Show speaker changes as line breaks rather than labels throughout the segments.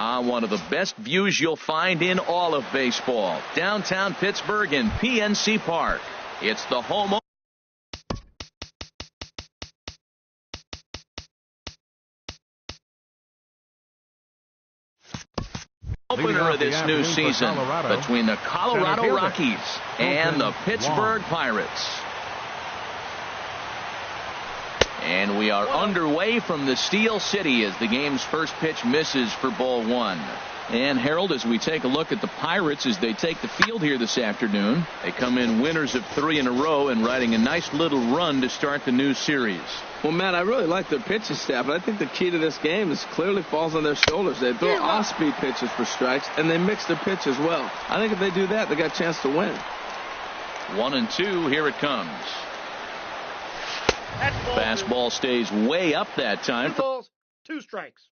One of the best views you'll find in all of baseball. Downtown Pittsburgh in PNC Park. It's the home opener of this new season between the Colorado Rockies and the Pittsburgh Pirates. And we are underway from the Steel City as the game's first pitch misses for ball one. And Harold, as we take a look at the Pirates as they take the field here this afternoon, they come in winners of 3 in a row and riding a nice little run to start the new series.
Well, Matt, I really like their pitching staff, but I think the key to this game is clearly falls on their shoulders. They throw off-speed pitches for strikes, and they mix their pitch as well. I think if they do that, they got a chance to win.
1-2, here it comes. Fastball stays way up that time.
2 balls, 2 strikes.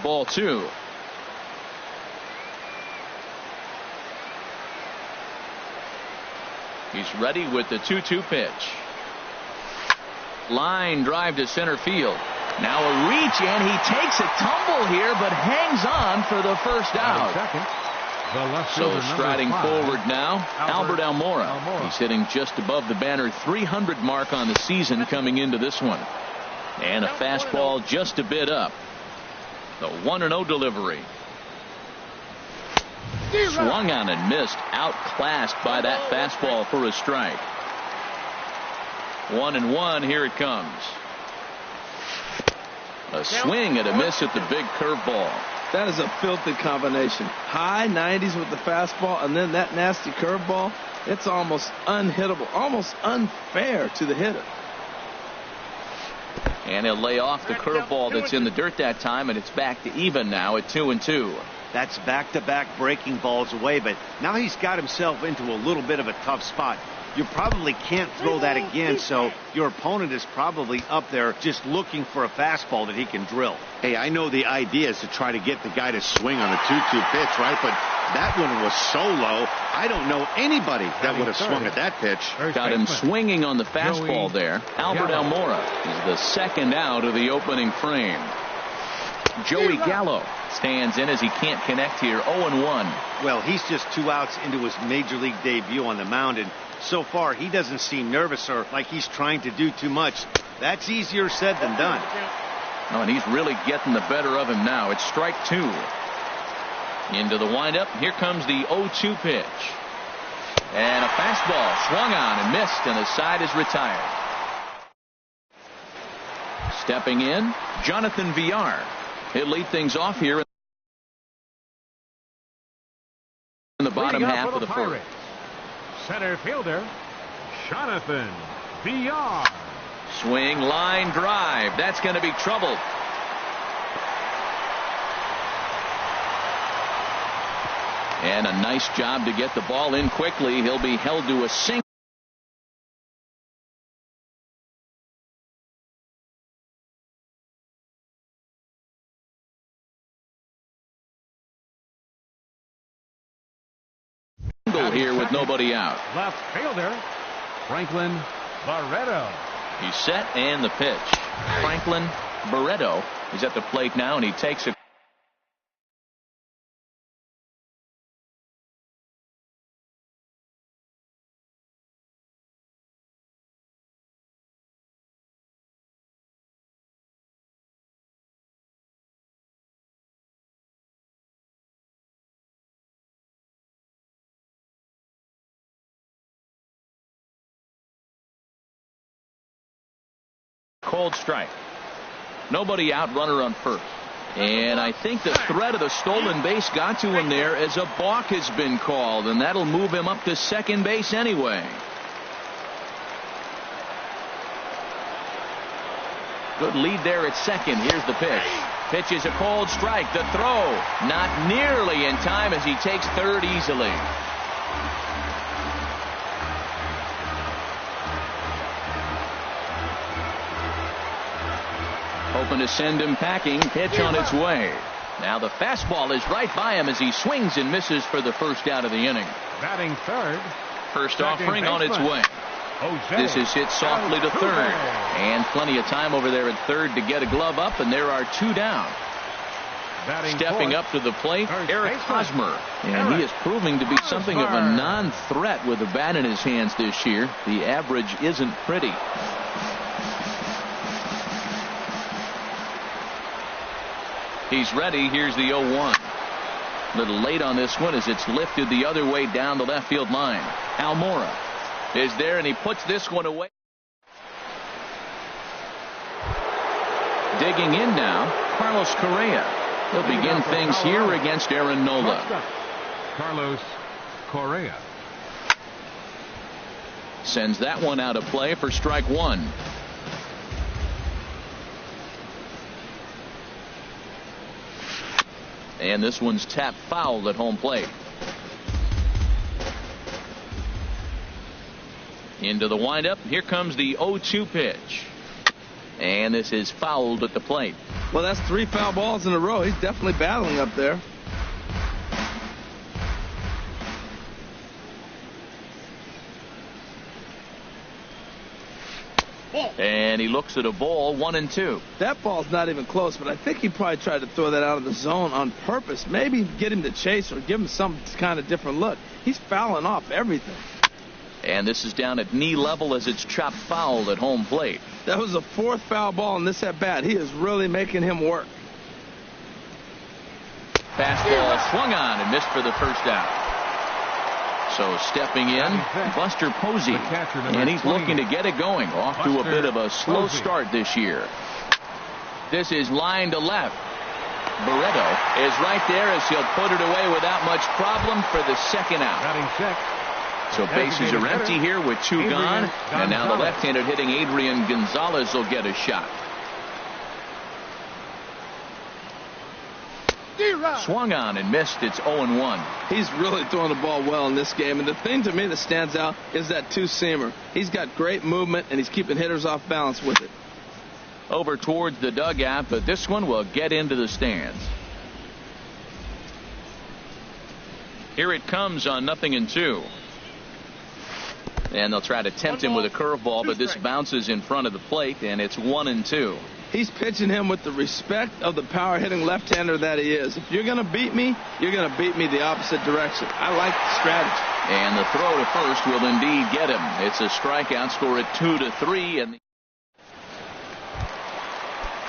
Ball 2. He's ready with the 2-2 pitch. Line drive to center field. Now a reach, and he takes a tumble here, but hangs on for the first out. So striding forward now, Albert Almora. He's hitting just above the banner 300 mark on the season coming into this one. And a fastball just a bit up. The 1-0 delivery. Swung on and missed, outclassed by that fastball for a strike. 1-1, here it comes. A swing and a miss at the big curveball.
That is a filthy combination. High 90s with the fastball, and then that nasty curveball. It's almost unhittable, almost unfair to the hitter.
And he'll lay off the curveball that's in the dirt that time, and it's back to even now at 2-2.
That's back-to-back breaking balls away, but now he's got himself into a little bit of a tough spot. You probably can't throw that again, so your opponent is probably up there just looking for a fastball that he can drill.
Hey, I know the idea is to try to get the guy to swing on the 2-2 pitch, right? But that one was so low, I don't know anybody that would have swung at that pitch.
Got him swinging on the fastball there. Albert Almora is the second out of the opening frame. Joey Gallo stands in as he can't connect here. 0-1.
Well, he's just 2 outs into his major league debut on the mound, and so far he doesn't seem nervous or like he's trying to do too much. That's easier said than done.
Oh, and he's really getting the better of him now. It's strike 2. Into the windup. Here comes the 0-2 pitch. And a fastball swung on and missed, and the side is retired. Stepping in, Jonathan Villar. He'll lead things off here in the bottom half of the first.
Center fielder, Jonathan Villar.
Swing, line drive. That's going to be trouble. And a nice job to get the ball in quickly. He'll be held to a single. Here with nobody out.
Left fielder, Franklin Barreto.
He's set and the pitch. Franklin Barreto is at the plate now, and he takes a cold strike. Nobody out, runner on first. And I think the threat of the stolen base got to him there as a balk has been called, and that'll move him up to second base anyway. Good lead there at second. Here's the pitch. Pitch is a cold strike. The throw not nearly in time as he takes third easily. Hoping to send him packing. Pitch on its way. Now the fastball is right by him as he swings and misses for the first out of the inning.
Batting third.
First offering on its way. This is hit softly to third. And plenty of time over there at third to get a glove up, and there are 2 down. Stepping up to the plate, Eric Hosmer. And he is proving to be something of a non-threat with the bat in his hands this year. The average isn't pretty. He's ready. Here's the 0-1. A little late on this one as it's lifted the other way down the left field line. Almora is there, and he puts this one away. Digging in now, Carlos Correa. He'll begin things here against Aaron Nola.
Carlos Correa
sends that one out of play for strike 1. And this one's tapped foul at home plate. Into the windup. Here comes the 0-2 pitch. And this is fouled at the plate.
Well, that's 3 foul balls in a row. He's definitely battling up there.
And he looks at a ball, 1-2.
That ball's not even close, but I think he probably tried to throw that out of the zone on purpose. Maybe get him to chase or give him some kind of different look. He's fouling off everything.
And this is down at knee level as it's chopped foul at home plate.
That was the 4th foul ball in this at bat. He is really making him work.
Fastball swung on and missed for the first out. So stepping in, Buster Posey, and he's looking to get it going. Off to a bit of a slow start this year. This is line to left. Barreto is right there as he'll put it away without much problem for the second out. So bases are empty here with 2 gone, and now the left-handed hitting Adrian Gonzalez will get a shot. Swung on and missed. It's 0-1.
He's really throwing the ball well in this game, and the thing to me that stands out is that 2-seamer. He's got great movement, and he's keeping hitters off balance with it.
Over towards the dugout, but this one will get into the stands. Here it comes on 0-2. And they'll try to tempt him with a curveball, but this bounces in front of the plate, and it's 1-2.
He's pitching him with the respect of the power-hitting left-hander that he is. If you're going to beat me, you're going to beat me the opposite direction. I like the strategy.
And the throw to first will indeed get him. It's a strikeout, score at 2-3. And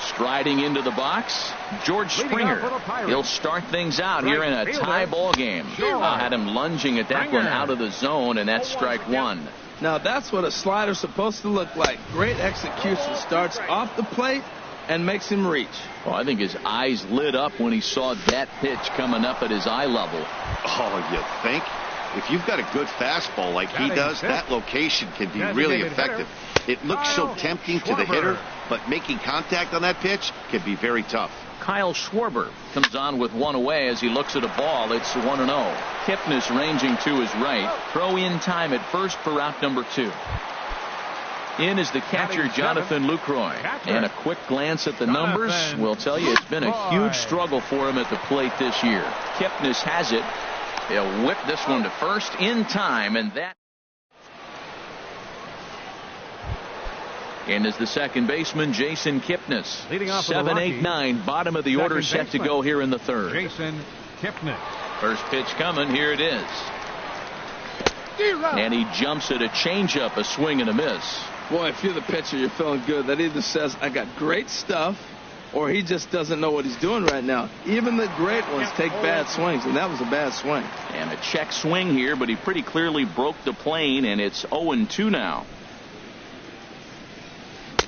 striding into the box, George Springer. He'll start things out here in a tie ball game. Had him lunging at that one out of the zone, and that's strike 1.
Now that's what a slider's supposed to look like. Great execution. Starts off the plate and makes him reach.
Well, I think his eyes lit up when he saw that pitch coming up at his eye level.
Oh, you think? If you've got a good fastball like he does, that location can be really effective. It looks so tempting to the hitter, but making contact on that pitch can be very tough.
Kyle Schwarber comes on with 1 away as he looks at a ball. It's 1-0. Kipnis ranging to his right. Throw in time at first for out number 2. In is the catcher, Jonathan Lucroy. And a quick glance at the numbers will tell you it's been a huge struggle for him at the plate this year. Kipnis has it. He'll whip this one to first in time, and that. And is the second baseman, Jason Kipnis. 7-8-9, bottom of the order, set to go here in the third.
Jason Kipnis.
First pitch coming. Here it is. And he jumps at a changeup, a swing and a miss.
Boy, if you're the pitcher, you're feeling good. That either says, I got great stuff, or he just doesn't know what he's doing right now. Even the great ones take bad swings, and that was a bad swing.
And a check swing here, but he pretty clearly broke the plane, and it's 0-2 now.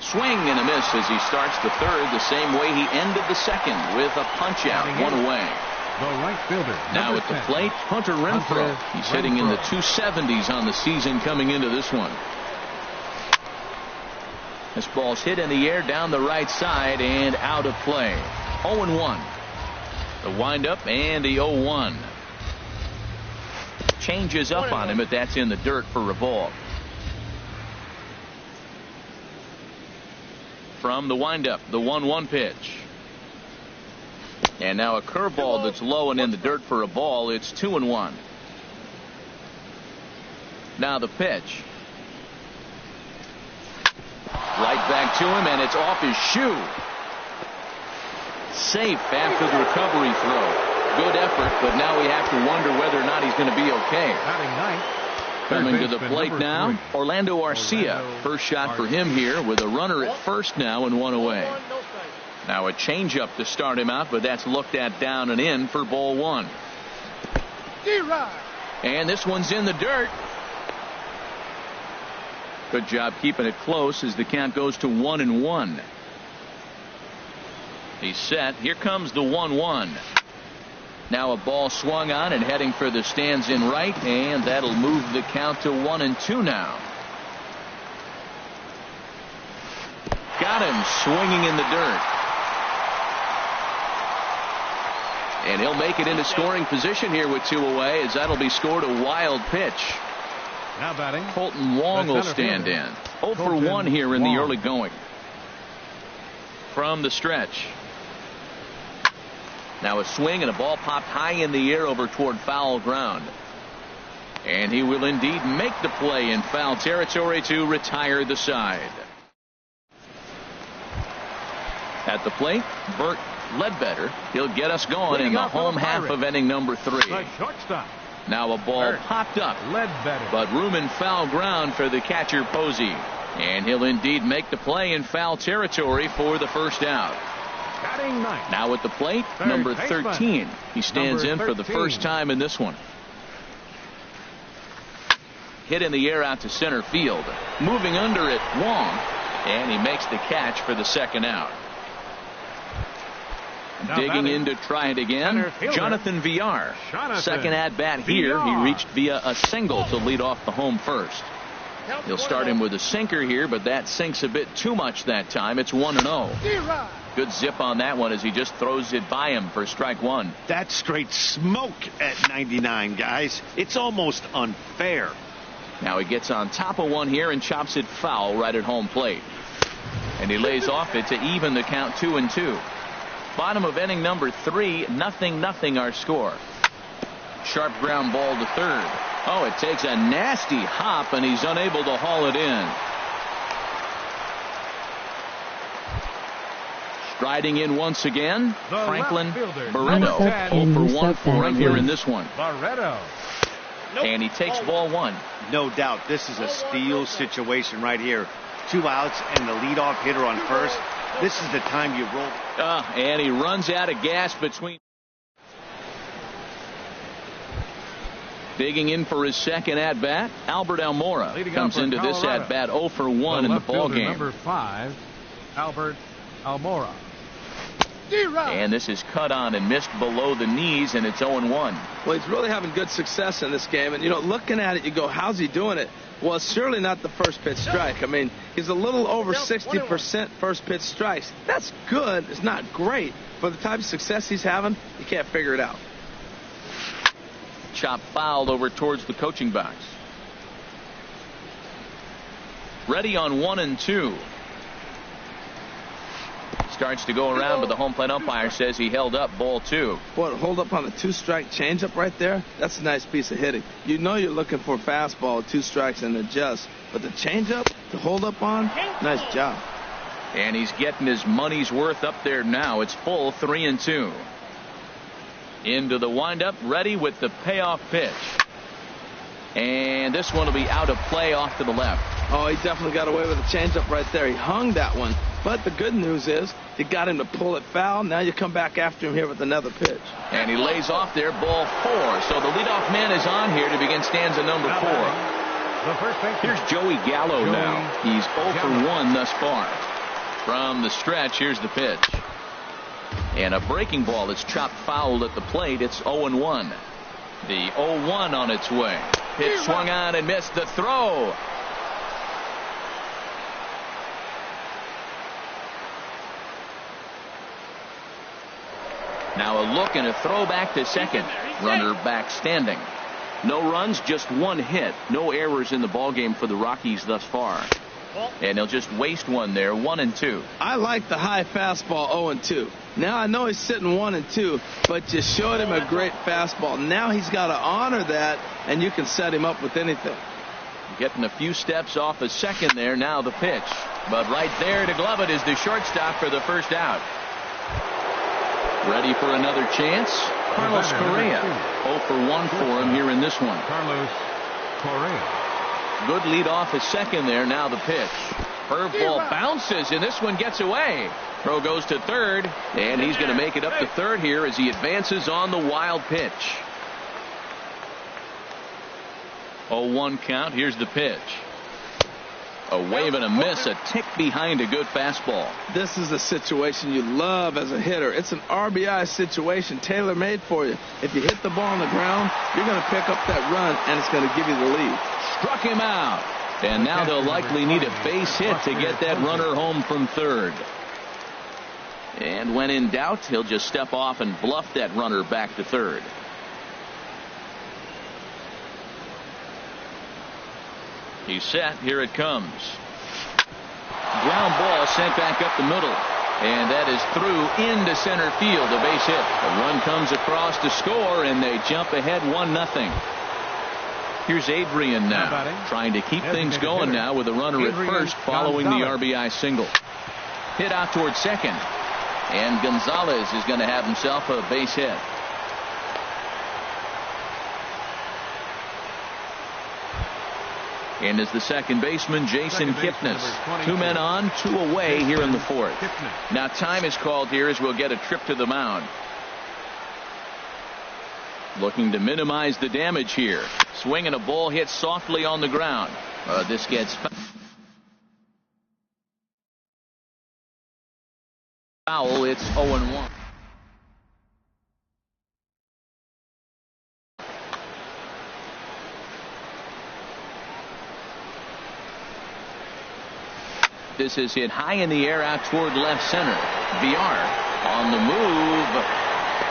Swing and a miss as he starts the third the same way he ended the second with a punch out, 1 away.
The right fielder.
Now at the plate, Hunter Renfroe. He's hitting in the 270s on the season coming into this one. This ball's hit in the air down the right side and out of play. 0-1. The windup and the 0-1. Changes up on him, but that's in the dirt for a ball. From the windup, the 1-1 pitch. And now a curveball that's low and in the dirt for a ball. It's 2-1. Now the pitch. Right back to him, and it's off his shoe. Safe after the recovery throw. Good effort, but now we have to wonder whether or not he's going to be okay. Coming to the plate now, Orlando Arcia. First shot for him here with a runner at first now and one away. Now a changeup to start him out, but that's looked at down and in for ball one. And this one's in the dirt. Good job keeping it close as the count goes to 1-1. He's set. Here comes the 1-1. Now a ball swung on and heading for the stands in right, and that'll move the count to 1-2 now. Got him swinging in the dirt. And he'll make it into scoring position here with 2 away, as that'll be scored a wild pitch.
Now batting,
Colton Wong will stand in. 0 for 1 here in the early going. From the stretch. Now a swing and a ball popped high in the air over toward foul ground. And he will indeed make the play in foul territory to retire the side. At the plate, Bert Ledbetter. He'll get us going in the home half of inning number 3.
The shortstop.
Now a ball popped up, but room in foul ground for the catcher Posey. And he'll indeed make the play in foul territory for the first out. Now at the plate, number 13. He stands in for the first time in this one. Hit in the air out to center field. Moving under it, Wong. And he makes the catch for the second out. Digging in to try it again, Jonathan Villar. Second at bat here. He reached via a single to lead off the home first. He'll start him with a sinker here, but that sinks a bit too much that time. It's 1-0. Good zip on that one as he just throws it by him for strike one.
That's straight smoke at 99, guys. It's almost unfair.
Now he gets on top of one here and chops it foul right at home plate. And he lays off it to even the count 2-2. Bottom of inning number 3, 0-0 our score. Sharp ground ball to third. Oh, it takes a nasty hop and he's unable to haul it in. Striding in once again, Franklin Barreto. 0 for 1 for him here in this one. And he takes ball one.
No doubt this is a steal situation right here. 2 outs and the leadoff hitter on first. This is the time you roll.
And he runs out of gas between. Digging in for his second at bat, Albert Almora comes into this at bat 0 for 1 in the ball game.
Number 5, Albert Almora.
And this is cut on and missed below the knees, and it's 0-1.
Well, he's really having good success in this game. And, looking at it, you go, how's he doing it? Well, it's surely not the first pitch strike. I mean, he's a little over 60% first pitch strikes. That's good. It's not great. For the type of success he's having, you can't figure it out.
Chop fouled over towards the coaching box. Ready on 1-2. Starts to go around, but the home plate umpire says he held up ball 2.
Boy, to hold up on a 2-strike changeup right there, that's a nice piece of hitting. You know you're looking for a fastball, 2 strikes and adjust. But the changeup to hold up on, nice job.
And he's getting his money's worth up there now. It's full 3-2. Into the windup, ready with the payoff pitch. And this one will be out of play off to the left.
Oh, he definitely got away with a changeup right there. He hung that one. But the good news is you got him to pull it foul. Now you come back after him here with another pitch.
And he lays off there, ball 4. So the leadoff man is on here to begin stanza number 4. Here's Joey Gallo now. He's 0 for 1 thus far. From the stretch, here's the pitch. And a breaking ball that's chopped foul at the plate. It's 0-1. The 0-1 on its way. Pitch swung on and missed the throw. Now a look and a throw back to second. Runner back standing. No runs, just 1 hit. No errors in the ballgame for the Rockies thus far. And he'll just waste one there, 1-2.
I like the high fastball 0-2. Now I know he's sitting 1-2, but you showed him a great fastball. Now he's got to honor that, and you can set him up with anything.
Getting a few steps off a second there. Now the pitch. But right there to glove it is the shortstop for the first out. Ready for another chance? Carlos Correa. 0 for 1 for him here in this one.
Carlos Correa.
Good lead off a second there. Now the pitch. Curveball bounces, and this one gets away. Throw goes to third, and he's going to make it up to third here as he advances on the wild pitch. 0-1 count. Here's the pitch. A wave and a miss, a tick behind a good fastball.
This is a situation you love as a hitter. It's an RBI situation tailor-made for you. If you hit the ball on the ground, you're going to pick up that run, and it's going to give you the lead.
Struck him out. And now they'll likely need a base hit to get that runner home from third. And when in doubt, he'll just step off and bluff that runner back to third. He's set. Here it comes. Ground ball sent back up the middle. And that is through into center field. A base hit. A run comes across to score, and they jump ahead 1-0. Here's Adrian now, trying to keep things going now with a runner at first following the RBI single. Hit out towards second. And Gonzalez is going to have himself a base hit. And is the second baseman, Jason Kipnis. 2 men on, 2 away here in the fourth. Now time is called here as we'll get a trip to the mound. Looking to minimize the damage here. Swinging a ball hit softly on the ground. This gets foul. It's 0-1. This is hit high in the air out toward left center. Villar on the move.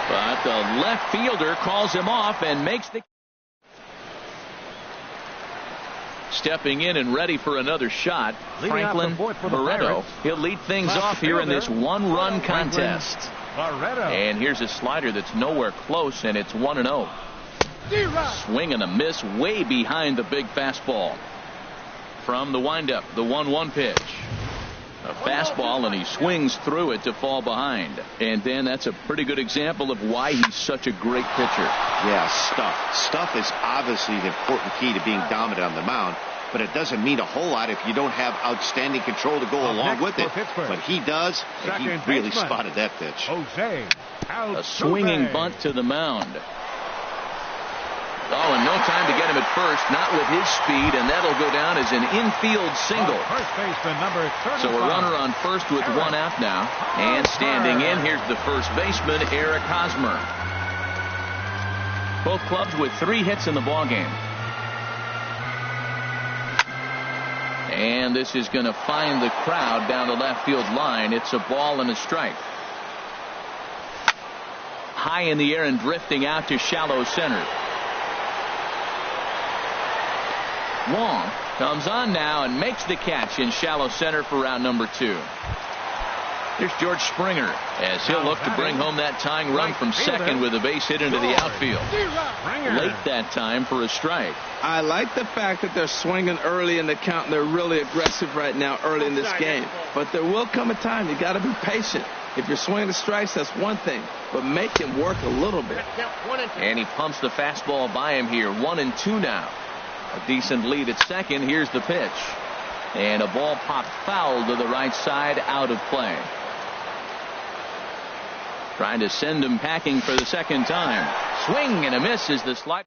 But the left fielder calls him off and makes the. Stepping in and ready for another shot, Franklin Barreto. He'll lead things off here in this 1-run contest. And here's a slider that's nowhere close, and it's 1-0. Swing and a miss way behind the big fastball. From the windup, the 1-1 pitch. A fastball, and he swings through it to fall behind. And then that's a pretty good example of why he's such a great pitcher.
Yeah, stuff. Stuff is obviously the important key to being dominant on the mound, but it doesn't mean a whole lot if you don't have outstanding control to go along with it. But he does, and he really spotted that pitch.
A swinging bunt to the mound. Oh, and no time to get him at first, not with his speed, and that'll go down as an infield single. So a runner on first with 1 out now. And standing in, here's the first baseman, Eric Hosmer. Both clubs with 3 hits in the ballgame. And this is going to find the crowd down the left field line. It's a ball and a strike. High in the air and drifting out to shallow center. Wong comes on now and makes the catch in shallow center for round number 2. Here's George Springer as he'll look to bring home that tying run from second with a base hit into the outfield. Late that time for a strike.
I like the fact that they're swinging early in the count, and they're really aggressive right now early in this game. But there will come a time you got to be patient. If you're swinging the strikes, that's one thing, but make him work a little bit.
And he pumps the fastball by him here. 1-2 now. A decent lead at second. Here's the pitch. And a ball popped foul to the right side, out of play. Trying to send him packing for the second time. Swing and a miss is the slide.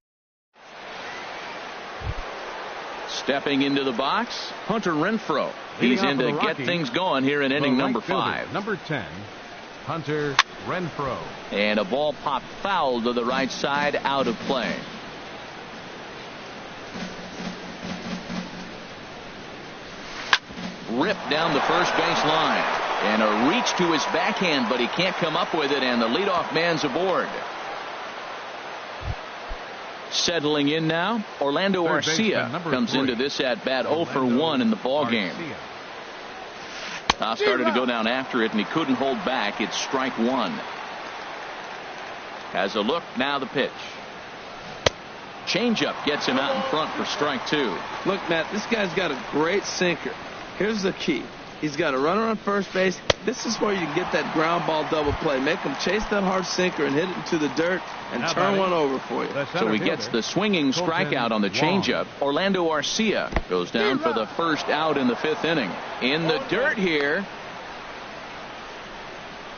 Stepping into the box, Hunter Renfroe. He's in to get things going here in inning number 5.
Number 10, Hunter Renfroe.
And a ball popped foul to the right side, out of play. Ripped down the first base line. And a reach to his backhand, but he can't come up with it, and the leadoff man's aboard. Settling in now, Orlando Arcia comes into this at bat 0 for 1 in the ball game. Started to go down after it, and he couldn't hold back. It's strike one. Has a look, now the pitch. Changeup gets him out in front for strike two.
Look, Matt, this guy's got a great sinker. Here's the key. He's got a runner on first base. This is where you can get that ground ball double play. Make him chase that hard sinker and hit it into the dirt and turn one over for you.
So he gets the swinging strikeout on the changeup. Orlando Arcia goes down for the first out in the 5th inning. In the dirt here.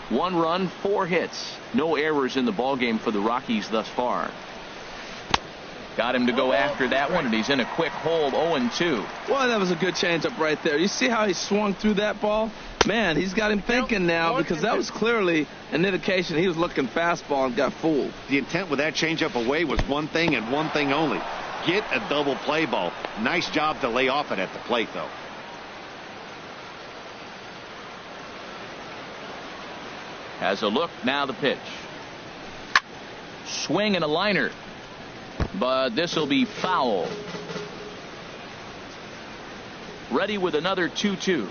1 run, 4 hits. No errors in the ballgame for the Rockies thus far. Got him to go after that one, and he's in a quick hold, 0-2.
Well, that was a good changeup right there. You see how he swung through that ball? Man, he's got him thinking now, because that was clearly an indication he was looking fastball and got fooled.
The intent with that changeup away was one thing and one thing only. Get a double play ball. Nice job to lay off it at the plate, though.
Has a look, now the pitch. Swing and a liner. But this will be foul. Ready with another 2-2.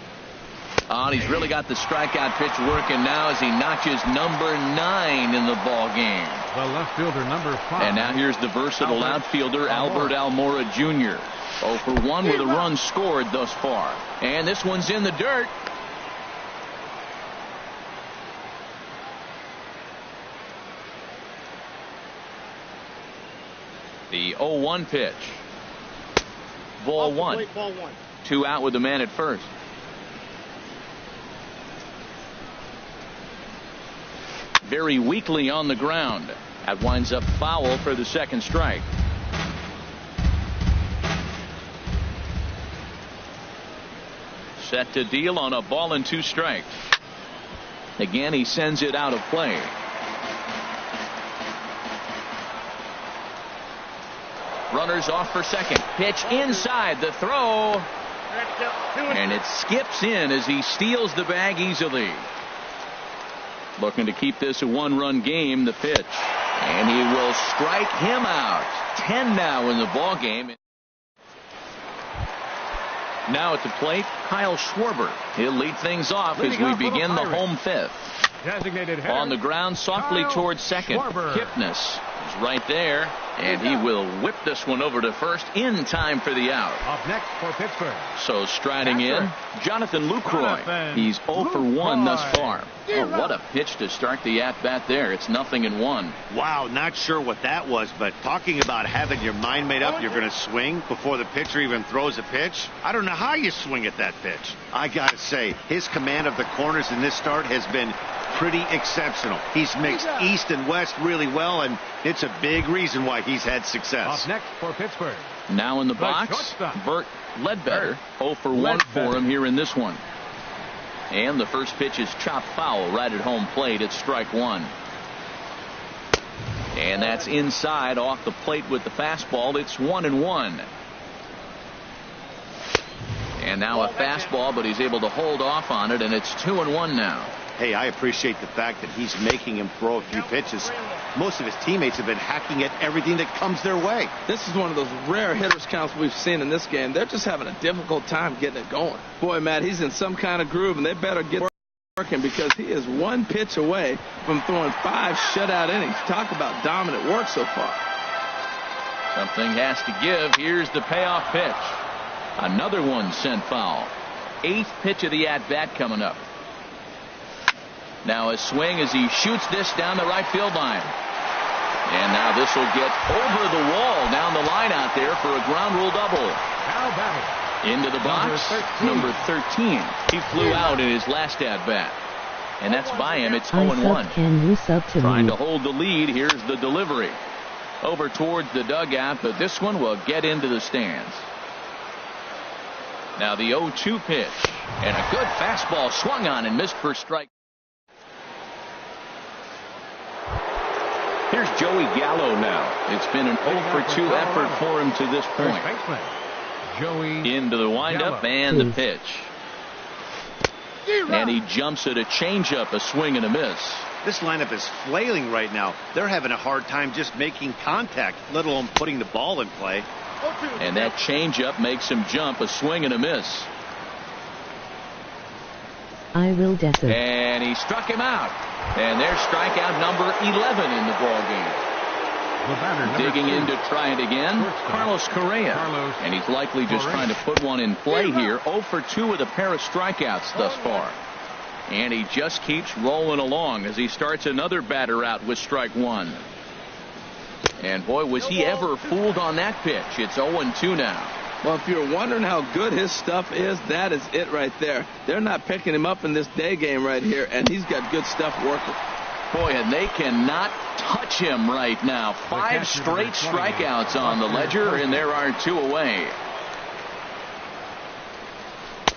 And he's really got the strikeout pitch working now as he notches number 9 in the ball game.
The left fielder, number 5.
And now here's the versatile outfielder, Albert Almora Jr. 0 for 1 with a run scored thus far. And this one's in the dirt. The 0-1 pitch. Ball one. 2 out with the man at first. Very weakly on the ground. That winds up foul for the second strike. Set to deal on a ball and 2 strikes. Again, he sends it out of play. Runners off for second. Pitch inside. The throw. And it skips in as he steals the bag easily. Looking to keep this a 1-run game. The pitch. And he will strike him out. 10 now in the ball game. Now at the plate, Kyle Schwarber. He'll lead things off as we begin the home 5th. On the ground softly towards second. Kipnis is right there. And he will whip this one over to first in time for the out.
Up next for Pittsburgh.
So striding in, Jonathan Lucroy. He's 0 for 1 thus far. Oh, what a pitch to start the at-bat there. It's 0-1.
Wow, not sure what that was, but talking about having your mind made up you're going to swing before the pitcher even throws a pitch. I don't know how you swing at that pitch. I got to say, his command of the corners in this start has been pretty exceptional. He's mixed east and west really well, and it's a big reason why he's had success.
Up next for Pittsburgh.
Now in the box, Bert Ledbetter. 0 for 1 for him here in this one. And the first pitch is chopped foul right at home plate. It's strike 1. And that's inside off the plate with the fastball. It's 1-1. And now a fastball, but he's able to hold off on it, and it's 2-1 now.
Hey, I appreciate the fact that he's making him throw a few pitches. Most of his teammates have been hacking at everything that comes their way.
This is one of those rare hitters counts we've seen in this game. They're just having a difficult time getting it going. Boy, Matt, he's in some kind of groove, and they better get working because he is 1 pitch away from throwing 5 shutout innings. Talk about dominant work so far.
Something has to give. Here's the payoff pitch. Another one sent foul. 8th pitch of the at-bat coming up. Now a swing as he shoots this down the right field line. And now this will get over the wall down the line out there for a ground rule double. Into the box, number 13. He flew out in his last at-bat. And that's by him. It's 0-1. Trying to hold the lead. Here's the delivery. Over towards the dugout, but this one will get into the stands. Now the 0-2 pitch. And a good fastball swung on and missed for strike. Here's Joey Gallo now. It's been an 0 for 2 effort for him to this point. Into the windup and the pitch. And he jumps at a changeup, a swing and a miss.
This lineup is flailing right now. They're having a hard time just making contact, let alone putting the ball in play.
And that changeup makes him jump, a swing and a miss.
I will desert.
And he struck him out. And there's strikeout number 11 in the ball game. Digging in to try it again, Carlos Correa. And he's likely just trying to put one in play here. 0 for 2 with a pair of strikeouts thus far. And he just keeps rolling along as he starts another batter out with strike one. And boy, was he ever fooled on that pitch. It's 0-2 now.
Well, if you're wondering how good his stuff is, that is it right there. They're not picking him up in this day game right here, and he's got good stuff working.
Boy, and they cannot touch him right now. 5 straight strikeouts on the ledger, and there are 2 away.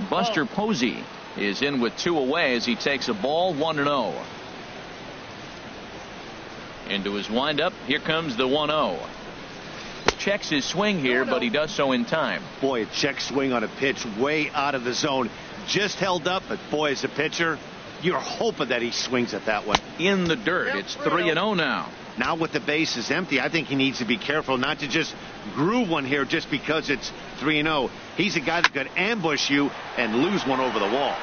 Buster Posey is in with 2 away as he takes a ball, 1-0. Into his windup, here comes the 1-0. Checks his swing here, but he does so in time.
Boy, a check swing on a pitch way out of the zone. Just held up, but boy, as a pitcher, you're hoping that he swings at that one.
In the dirt, it's 3-0 now.
Now with the bases empty, I think he needs to be careful not to just groove one here just because it's 3-0. He's a guy that could ambush you and lose one over the wall.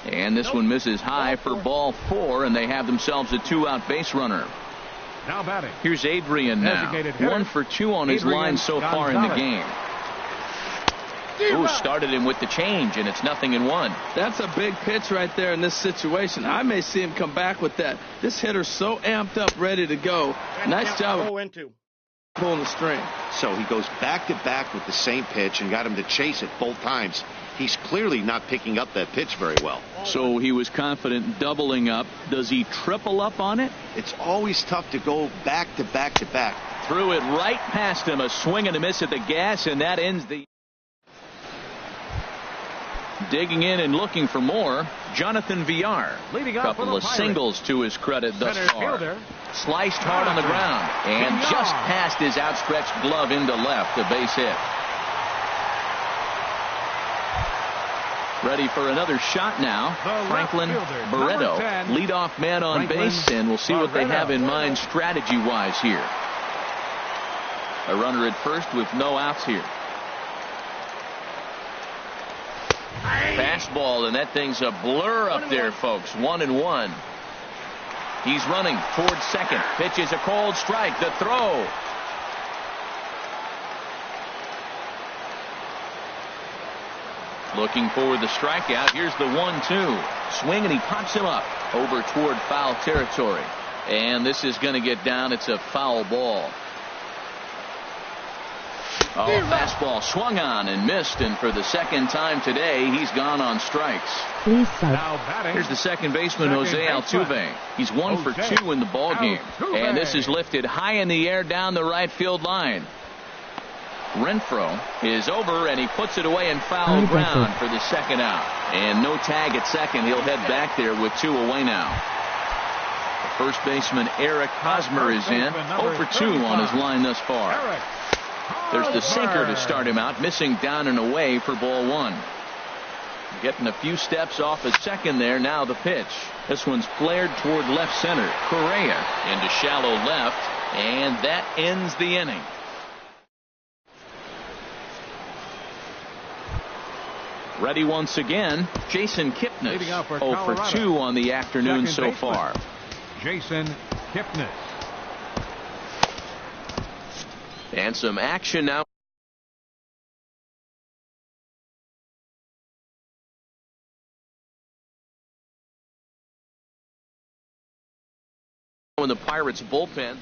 And this one misses high for ball 4, and they have themselves a 2-out base runner.
Now batting.
Here's Adrian now. 1 for 2 on his line so far in the game. Ooh, started him with the change, and it's 0-1.
That's a big pitch right there in this situation. I may see him come back with that. This hitter's so amped up, ready to go. Nice job of pulling the string.
So he goes back-to-back with the same pitch and got him to chase it both times. He's clearly not picking up that pitch very well.
So he was confident doubling up. Does he triple up on it?
It's always tough to go back-to-back-to-back.
Threw it right past him. A swing and a miss at the gas, and that ends the... Digging in and looking for more, Jonathan Villar. Couple of singles to his credit thus far. Sliced hard on the ground and just past his outstretched glove into left. A base hit. Ready for another shot now. Franklin Barreto, leadoff man on base, and we'll see what they have in mind strategy-wise here. A runner at first with no outs here. Fastball, and that thing's a blur up there, folks. 1-1. He's running towards second. Pitch is a cold strike. The throw. Looking for the strikeout. Here's the 1-2. Swing, and he pops him up over toward foul territory. And this is going to get down. It's a foul ball. Oh, fastball swung on and missed, and for the second time today, he's gone on strikes.
Please sub.
Here's the second baseman, Jose Altuve. He's 1 for 2 in the ball game, and this is lifted high in the air down the right field line. Renfroe is over, and he puts it away in foul ground for the second out. And no tag at second. He'll head back there with 2 away now. The first baseman, Eric Hosmer, is in. 0 for 2 on his line thus far. There's the sinker to start him out, missing down and away for ball 1. Getting a few steps off at second there. Now the pitch. This one's flared toward left center. Correa into shallow left, and that ends the inning. Ready once again, Jason Kipnis. 0 for 2 on the afternoon so far.
Jason Kipnis.
And some action now. In the Pirates bullpen.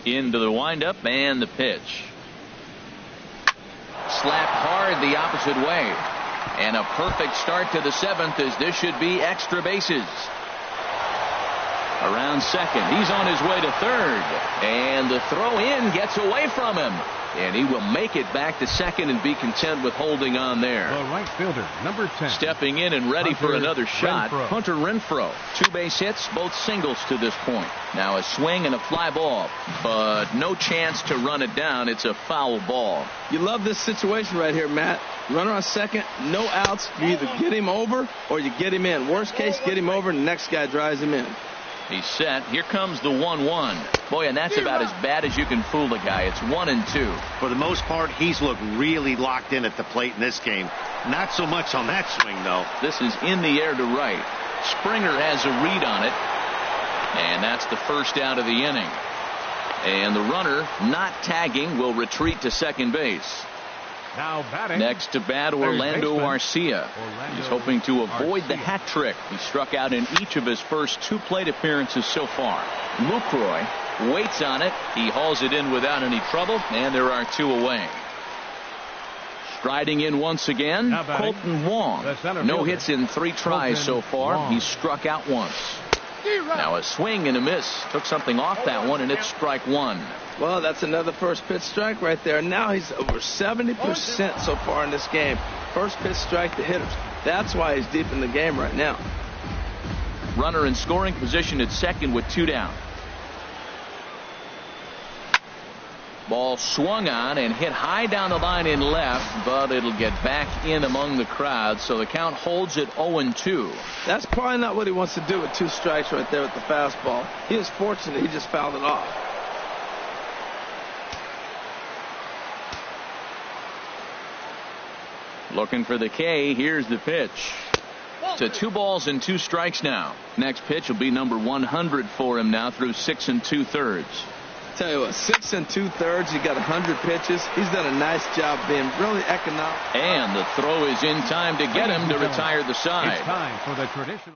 Into the windup and the pitch. Slapped hard the opposite way. And a perfect start to the 7th, as this should be extra bases. Around second. He's on his way to third. And the throw in gets away from him. And he will make it back to second and be content with holding on there.
The right fielder, number 10.
Stepping in and ready for another shot,
Renfroe.
Hunter Renfroe. 2 base hits, both singles to this point. Now a swing and a fly ball, but no chance to run it down. It's a foul ball.
You love this situation right here, Matt. Runner on second, no outs. You either get him over or you get him in. Worst case, get him over and the next guy drives him in.
He's set. Here comes the 1-1. Boy, and that's about as bad as you can fool a guy. It's 1-2.
For the most part, he's looked really locked in at the plate in this game. Not so much on that swing, though.
This is in the air to right. Springer has a read on it. And that's the first out of the inning. And the runner, not tagging, will retreat to second base.
Now batting.
Next to bat, Orlando Arcia. He's hoping to avoid the hat trick. He struck out in each of his first 2 plate appearances so far. Lucroy waits on it. He hauls it in without any trouble, and there are 2 away. Striding in once again, Colton Wong. No hits in 3 tries so far. He's struck out once. Now a swing and a miss. Took something off that one, and it's strike 1.
Well, that's another first pitch strike right there. Now he's over 70% so far in this game. First pitch strike to hitters. That's why he's deep in the game right now.
Runner in scoring position at second with 2 down. Ball swung on and hit high down the line in left, but it'll get back in among the crowd, so the count holds at 0-2.
That's probably not what he wants to do with 2 strikes right there with the fastball. He is fortunate he just fouled it off.
Looking for the K. Here's the pitch. To 2 balls and 2 strikes now. Next pitch will be number 100 for him now through 6 2/3.
Tell you what, 6 2/3. He got 100 pitches. He's done a nice job being really economic.
And the throw is in time to get him to retire the side.
It's time for the traditional.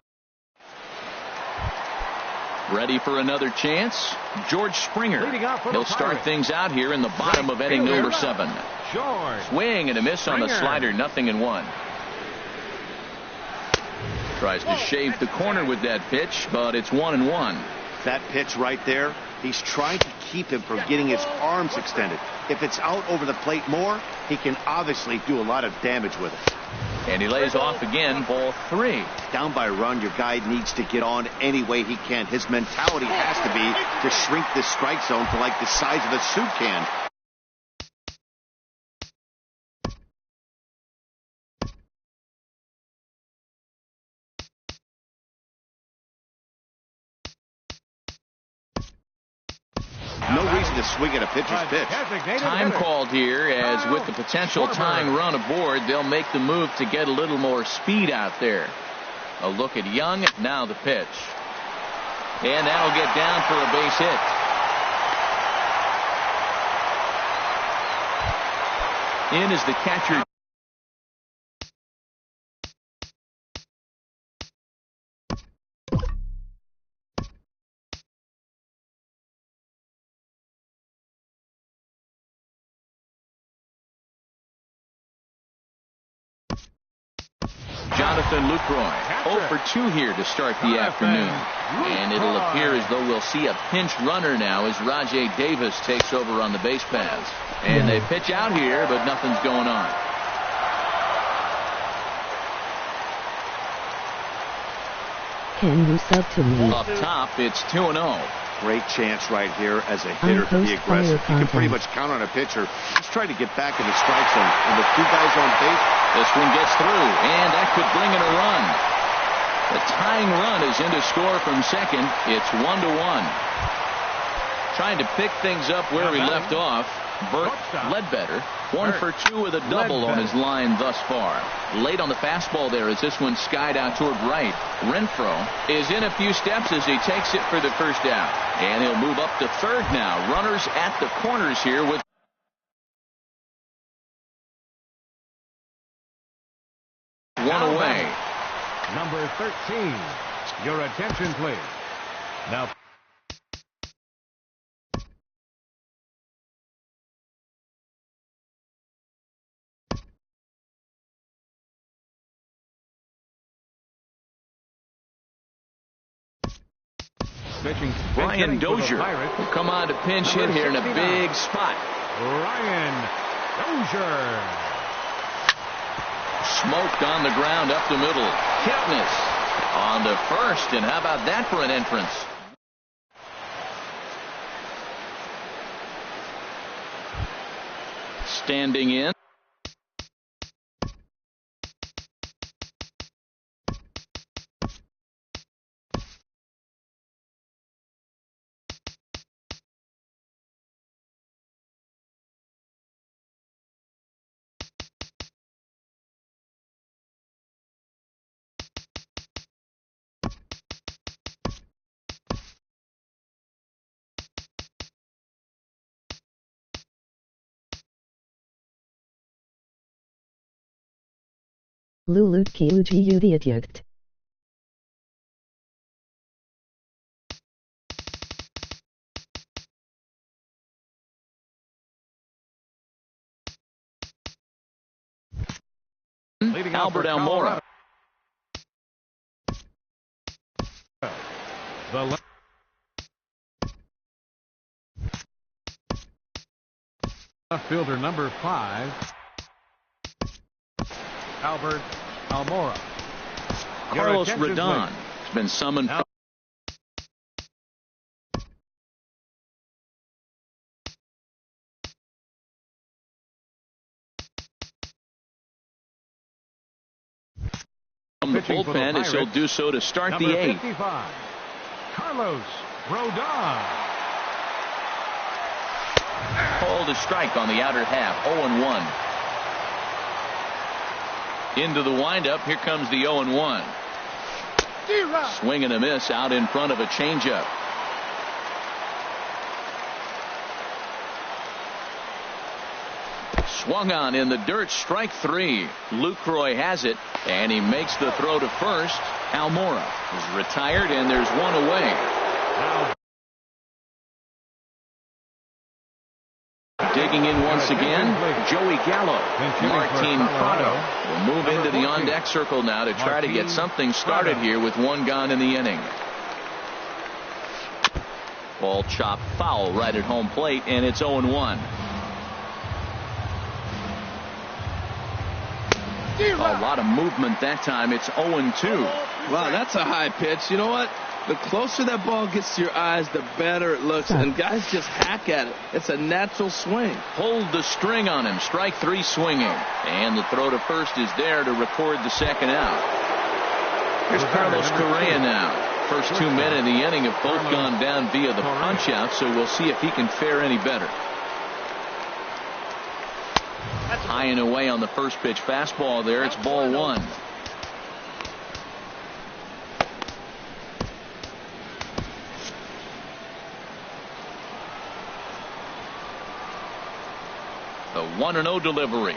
Ready for another chance? George Springer. He'll start things out here in the bottom of inning number 7.
George.
Swing and a miss on the slider, 0-1. Tries to shave the corner with that pitch, but it's 1-1.
That pitch right there, he's trying to keep him from getting his arms extended. If it's out over the plate more, he can obviously do a lot of damage with it.
And he lays off again, ball 3.
Down by a run, your guy needs to get on any way he can. His mentality has to be to shrink this strike zone to like the size of a soup can. No reason to swing at a pitcher's pitch.
Time called here, as with the potential tying run aboard, they'll make the move to get a little more speed out there. A look at Young, now the pitch. And that'll get down for a base hit. In is the catcher. Jonathan Lucroy, 0 for 2 here to start the afternoon. And it'll appear as though we'll see a pinch runner now as Rajay Davis takes over on the base paths. And they pitch out here, but nothing's going on.
Can you sub to me?
Up top, it's 2-0.
Great chance right here as a hitter to be aggressive. You can pretty much count on a pitcher just trying to get back in the strike zone. And with 2 guys on base,
this one gets through, and that could bring in a run. The tying run is in to score from second. It's 1-1. Trying to pick things up where he left off. Burt Ledbetter, 1 for 2 with a double on his line thus far. Late on the fastball there as this one skied out toward right. Renfroe is in a few steps as he takes it for the first out. And he'll move up to third now. Runners at the corners here with one away.
Number 13. Your attention, please. Now. Pitching.
Brian Dozier
Pirates.
will come on to pinch hit here in a big spot.
Brian Dozier.
Smoked on the ground up the middle. Kipnis on to first, and how about that for an entrance? Standing in.
Lulutki uji udiadyukt.
Albert Almora.
The left fielder, number 5, Albert Almora.
Carlos Rodon has been summoned. From the bullpen, as he'll do so to start
number
the 8th.
55, Carlos Rodon.
Called a strike on the outer half. 0-1. Into the windup. Here comes the 0-1. Swing and a miss out in front of a changeup. Swung on in the dirt. Strike 3. Lucroy has it, and he makes the throw to first. Almora is retired, and there's one away.
Now
digging in once again, Joey Gallo. Martin Prado will move into the on-deck circle now to try to get something started here with one gone in the inning. Ball chopped foul right at home plate, and it's 0-1. A lot of movement that time. It's 0-2.
Wow, that's a high pitch. You know what? The closer that ball gets to your eyes, the better it looks. And guys just hack at it. It's a natural swing.
Pulled the string on him. Strike 3 swinging. And the throw to first is there to record the second out. Here's Carlos Correa now. First 2 men in the inning have both gone down via the punch out, so we'll see if he can fare any better. High and away on the first pitch fastball there. It's ball 1. The 1-0 delivery.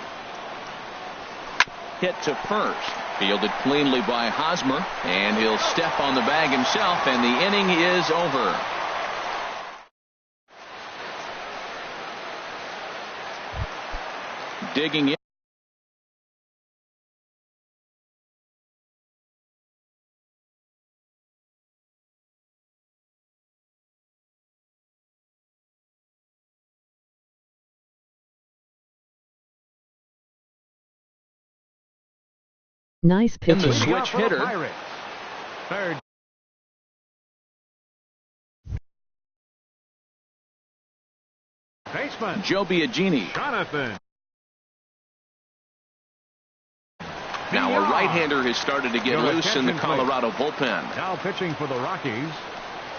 Hit to first. Fielded cleanly by Hosmer, and he'll step on the bag himself, and the inning is over. Digging in.
Nice pitch.
The switch hitter.
Third. Baseman
Joe Biagini.
Jonathan.
Now a right-hander has started to get loose in the Colorado bullpen.
Now pitching for the Rockies,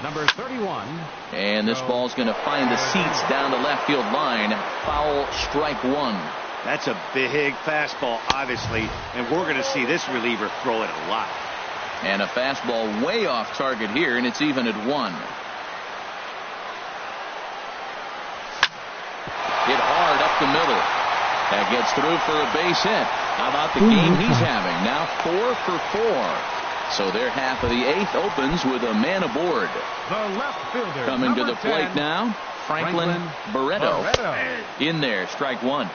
number 31.
And this ball's going to find the seats down the left field line. Foul, strike 1.
That's a big fastball, obviously, and we're going to see this reliever throw it a lot.
And a fastball way off target here, and it's even at 1. Hit hard up the middle. That gets through for a base hit. How about the game he's having? Now 4 for 4. So their half of the 8th opens with a man aboard.
The left fielder
coming to the plate
10,
now. Franklin Barreto. In there, strike 1.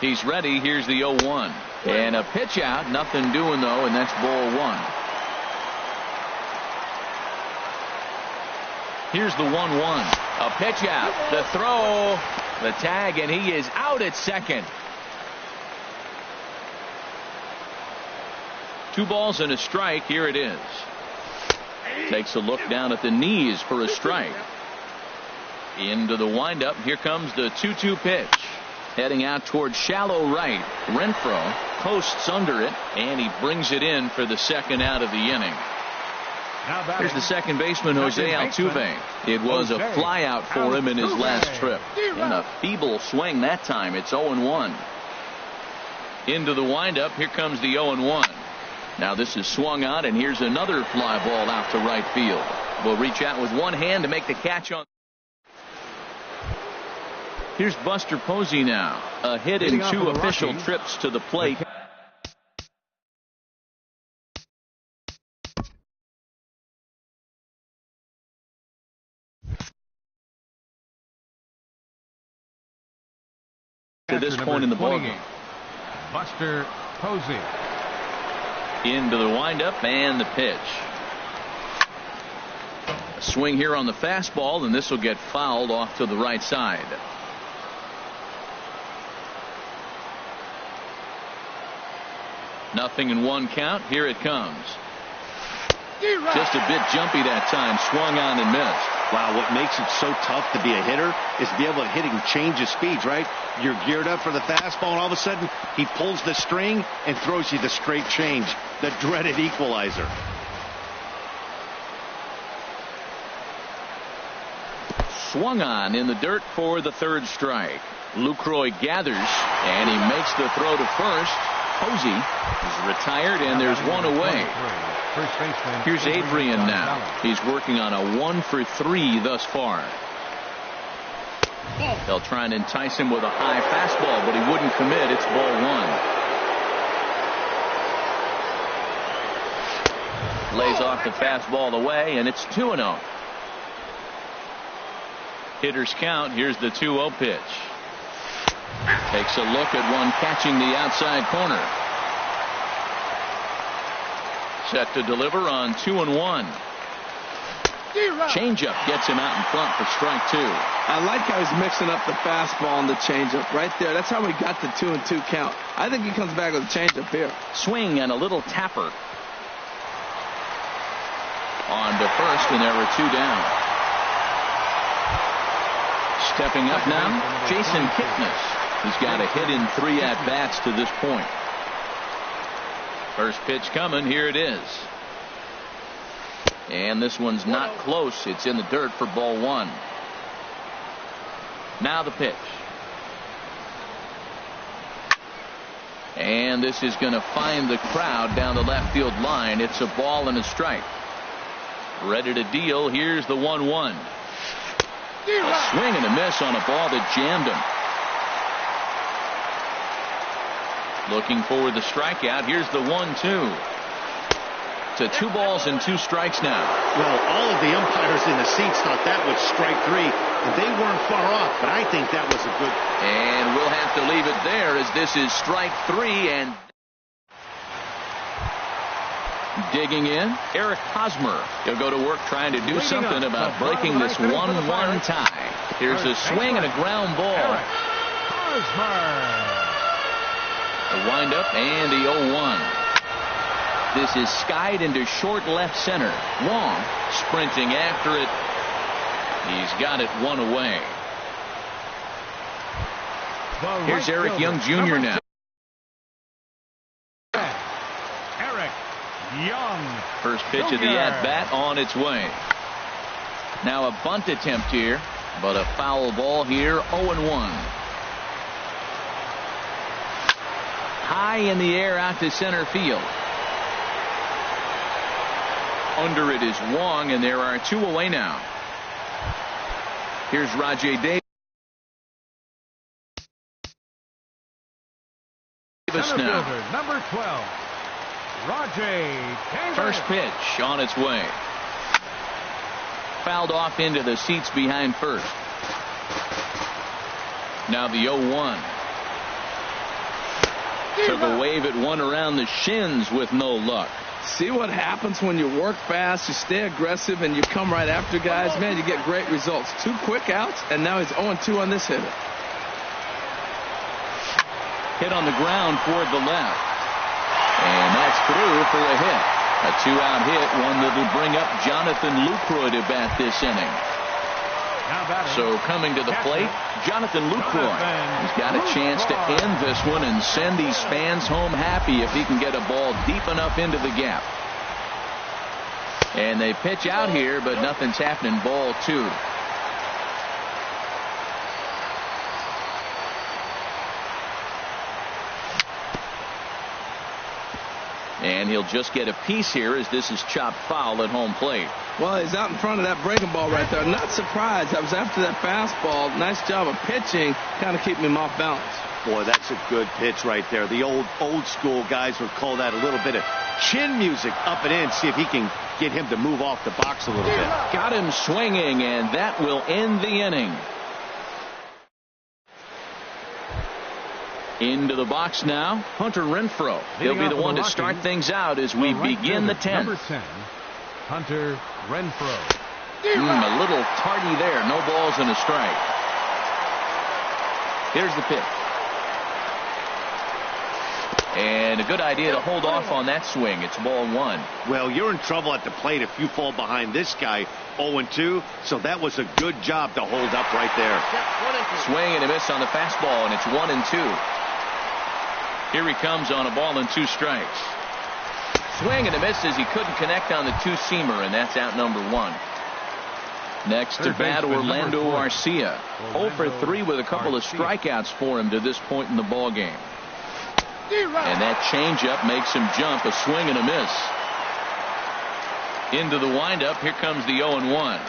He's ready. Here's the 0-1. And a pitch out. Nothing doing, though, and that's ball 1. Here's the 1-1. A pitch out. The throw. The tag, and he is out at second. 2 balls and a strike. Here it is. Takes a look down at the knees for a strike. Into the windup. Here comes the 2-2 pitch. Heading out towards shallow right. Renfroe posts under it, and he brings it in for the second out of the inning. Here's the second baseman, Jose Altuve. It was a fly out for him in his last trip. And a feeble swing that time. It's 0-1. Into the windup. Here comes the 0-1. Now this is swung on, and here's another fly ball out to right field. Will reach out with one hand to make the catch on. Here's Buster Posey now. A hit in 2 official trips to the plate. To this point in the ballgame.
Buster Posey.
Into the windup and the pitch. A swing here on the fastball, and this will get fouled off to the right side. Nothing in 1 count. Here it comes. Just a bit jumpy that time. Swung on and missed.
Wow, what makes it so tough to be a hitter is to be able to hit and change his speeds, right? You're geared up for the fastball, and all of a sudden he pulls the string and throws you the straight change, the dreaded equalizer.
Swung on in the dirt for the 3rd strike. Lucroy gathers, and he makes the throw to first. Posey is retired, and there's one away. Here's Adrian now. He's working on a 1 for 3 thus far. They'll try and entice him with a high fastball, but he wouldn't commit. It's ball 1. Lays off the fastball away, and it's 2-0. Hitters count. Here's the 2-0 pitch. Takes a look at one catching the outside corner. Set to deliver on 2-1. Changeup gets him out in front for strike 2.
I like how he's mixing up the fastball and the changeup right there. That's how we got the 2-2 count. I think he comes back with a changeup here.
Swing and a little tapper. On to first, and there are 2 down. Stepping up now, Jason Kipnis. He's got a hit in 3 at-bats to this point. First pitch coming. Here it is. And this one's not close. It's in the dirt for ball 1. Now the pitch. And this is going to find the crowd down the left field line. It's a ball and a strike. Ready to deal. Here's the 1-1. A swing and a miss on a ball that jammed him. Looking for the strikeout. Here's the 1-2. To 2 balls and 2 strikes now.
Well, all of the umpires in the seats thought that was strike 3, and they weren't far off, but I think that was a good.
And we'll have to leave it there, as this is strike 3. And digging in, Eric Hosmer. He'll go to work trying to do something about breaking this 1-1 tie. Here's a swing and a ground ball. The windup and the 0-1. This is skied into short left center. Wong sprinting after it. He's got it 1 away. Here's Eric Young Jr. now.
Eric Young.
First pitch of the at-bat on its way. Now a bunt attempt here, but a foul ball here. 0-1. High in the air out to center field. Under it is Wong, and there are 2 away now. Here's Rajai Davis now.
Number 12, Rajai Davis.
First pitch on its way. Fouled off into the seats behind first. Now the 0-1. Took a wave at one around the shins with no luck.
See what happens when you work fast, you stay aggressive, and you come right after guys. Man, you get great results. 2 quick outs, and now he's 0-2 on this hitter.
Hit on the ground toward the left. And that's through for a hit. A 2-out hit, one that will bring up Jonathan Lucroy to bat this inning. So coming to the plate, Jonathan Lucroy. He's got a chance to end this one and send these fans home happy if he can get a ball deep enough into the gap. And they pitch out here, but nothing's happening. Ball 2. And he'll just get a piece here as this is chopped foul at home plate.
Well, he's out in front of that breaking ball right there. Not surprised. That was after that fastball. Nice job of pitching, kind of keeping him off balance.
Boy, that's a good pitch right there. The old school guys would call that a little bit of chin music up and in. See if he can get him to move off the box a little bit.
Got him swinging, and that will end the inning. Into the box now, Hunter Renfroe. He'll be the one to start things out as we begin the 10th.
Number 10, Hunter Renfroe.
A little tardy there. No balls and a strike. Here's the pitch. And a good idea to hold off on that swing. It's ball 1.
Well, you're in trouble at the plate if you fall behind this guy 0-2. So that was a good job to hold up right there.
Swing and a miss on the fastball, and it's 1-2. Here he comes on a ball and 2 strikes. Swing and a miss as he couldn't connect on the 2-seamer, and that's out number 1. Next to bat, Orlando Arcia. 0 for 3 with a couple of strikeouts for him to this point in the ball game. And that changeup makes him jump. A swing and a miss. Into the windup. Here comes the 0-1.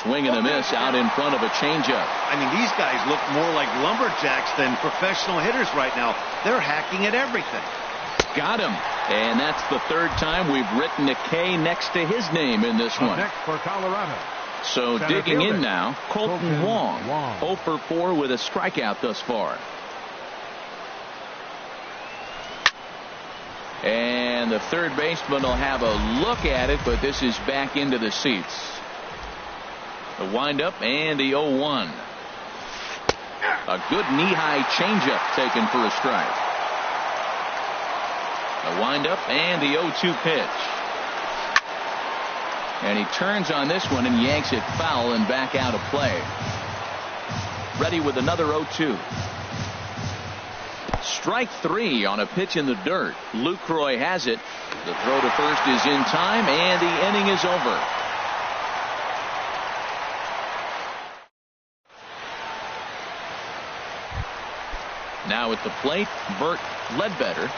Swing and a miss out in front of a changeup.
I mean, these guys look more like lumberjacks than professional hitters right now. They're hacking at everything.
Got him. And that's the 3rd time we've written a K next to his name in this one.
Next for Colorado.
So digging in now, Colton Wong. 0 for 4 with a strikeout thus far. And the third baseman will have a look at it, but this is back into the seats. The windup and the 0-1. A good knee-high changeup taken for a strike. The windup and the 0-2 pitch. And he turns on this one and yanks it foul and back out of play. Ready with another 0-2. Strike 3 on a pitch in the dirt. Lucroy has it. The throw to first is in time, and the inning is over. Now at the plate, Bert Ledbetter.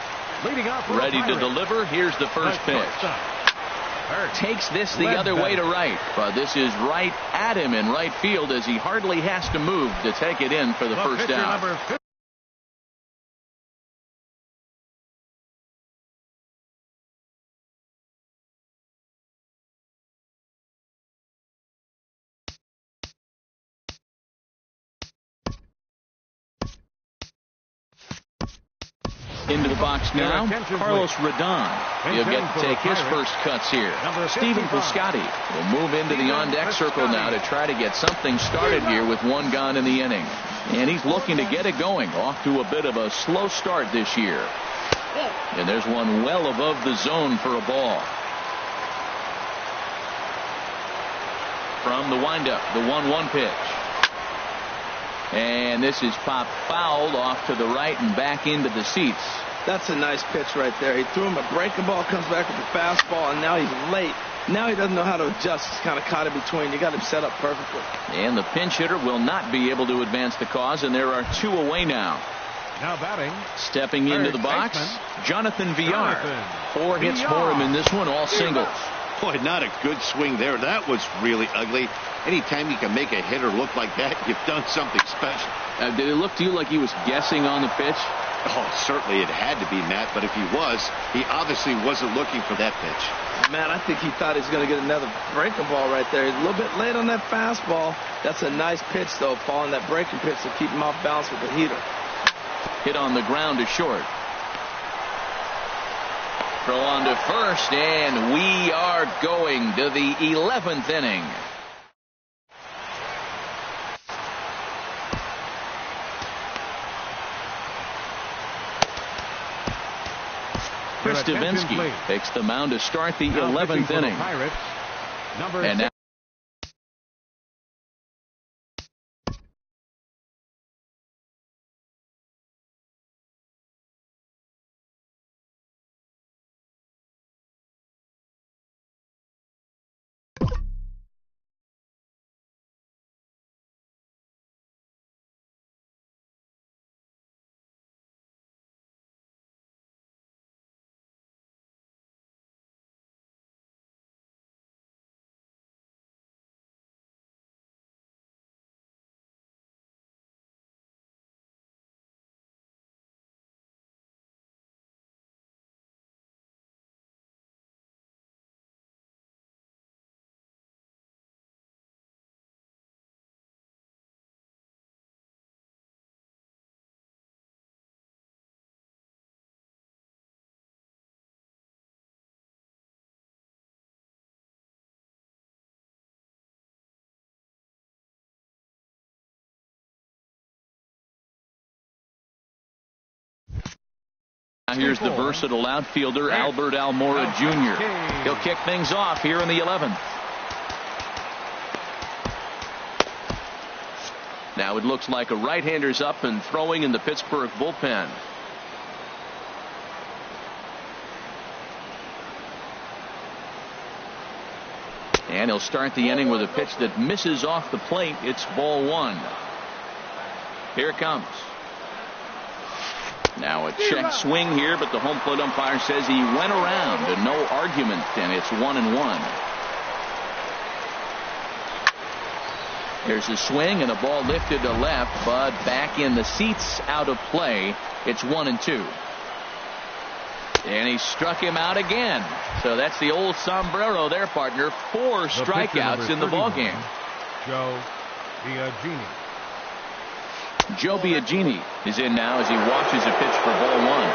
Leading off
ready to deliver. Here's the first pitch. Takes this the other way to right, but this is right at him in right field as he hardly has to move to take it in for the first down. Into the box now, Carlos Rodon. He'll get to take his first cuts here. Stephen Piscotty will move into the on-deck circle now to try to get something started here with 1 gone in the inning. And he's looking to get it going. Off to a bit of a slow start this year. And there's one well above the zone for a ball. From the windup, the 1-1 pitch. And this is popped fouled off to the right and back into the seats.
That's a nice pitch right there. He threw him a breaking ball, comes back with the fastball, and now he's late. Now he doesn't know how to adjust. He's kind of caught in between. You got him set up perfectly.
And the pinch hitter will not be able to advance the cause, and there are 2 away now.
Now batting.
Stepping into the box, Jonathan Villar. 4 hits for him in this one, all singles.
Boy, not a good swing there. That was really ugly. Anytime you can make a hitter look like that, you've done something special.
Did it look to you like he was guessing on the pitch?
Oh, certainly it had to be, Matt, but if he was, he obviously wasn't looking for that pitch.
Man, I think he thought he was going to get another breaking ball right there. He's a little bit late on that fastball. That's a nice pitch, though, following that breaking pitch to keep him off balance with the heater.
Hit on the ground to short. Throw on to first, and we are going to the 11th inning. Chris Davinsky takes the mound to start the 11th inning. And now here's the versatile outfielder Albert Almora Jr. He'll kick things off here in the 11th. Now it looks like a right-hander's up and throwing in the Pittsburgh bullpen. And he'll start the inning with a pitch that misses off the plate. It's ball one. Here it comes. Now a check swing here, but the home plate umpire says he went around and no argument, and it's 1-1. There's a swing and a ball lifted to left, but back in the seats, out of play. It's 1-2. And he struck him out again. So that's the old sombrero there, partner. 4 strikeouts in the ballgame.
Joe Biagini.
Joe Biagini is in now as he watches a pitch for ball one.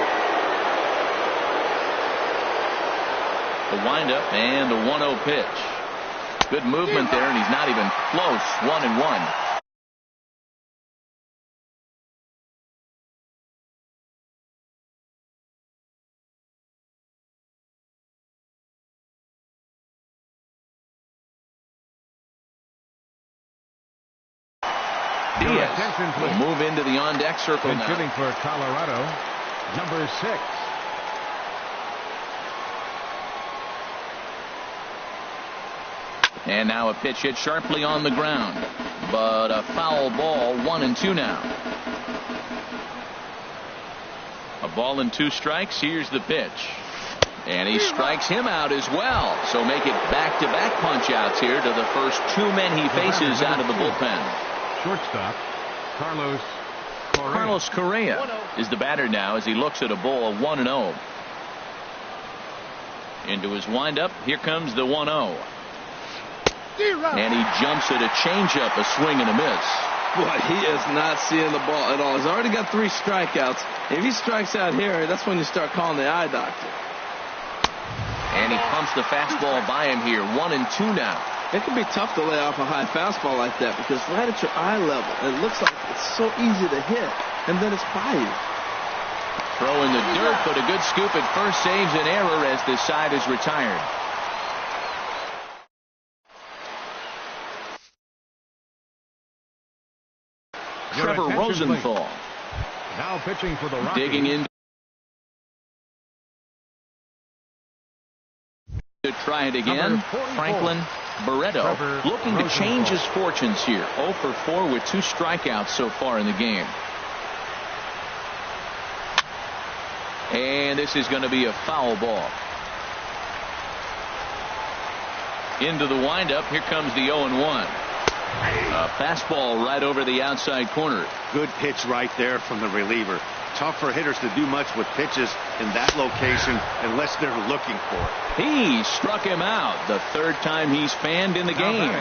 The windup and the 1-0 pitch. Good movement there, and he's not even close. 1-1. Diaz will move into the on-deck circle now.
Shooting for Colorado, number 6.
And now a pitch hit sharply on the ground, but a foul ball. 1-2 now. A ball and 2 strikes. Here's the pitch. And he strikes him out as well. So make it back-to-back punch-outs here to the first 2 men he faces out of the bullpen.
Shortstop,
Carlos Correa is the batter now as he looks at a ball 1-0. Into his windup. Here comes the 1-0. And he jumps at a changeup, a swing and a miss.
Boy, he is not seeing the ball at all. He's already got 3 strikeouts. If he strikes out here, that's when you start calling the eye doctor.
And he pumps the fastball by him here. 1-2 now.
It can be tough to lay off a high fastball like that because right at your eye level, it looks like it's so easy to hit, and then it's by you.
Throw in the dirt, but a good scoop at first saves an error as this side is retired. Trevor Rosenthal
now pitching for the Rockies.
Digging in to try it again. Franklin Barreto looking to change his fortunes here. 0 for 4 with 2 strikeouts so far in the game. And this is going to be a foul ball. Into the windup. Here comes the 0-1. A fastball right over the outside corner.
Good pitch right there from the reliever. Tough for hitters to do much with pitches in that location unless they're looking for it.
He struck him out. The 3rd time he's fanned in the game.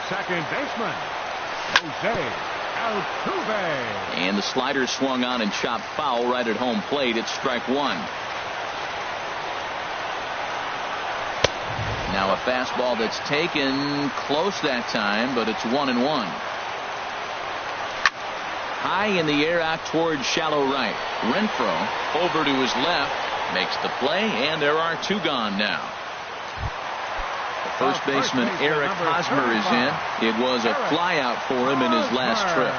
Second baseman, Jose Altuve.
And the slider swung on and chopped foul right at home plate. It's strike 1. Now a fastball that's taken close that time, but it's 1-1. High in the air out towards shallow right. Renfroe over to his left, makes the play, and there are 2 gone now. The first baseman Eric Hosmer is in. It was a flyout for him in his last trip.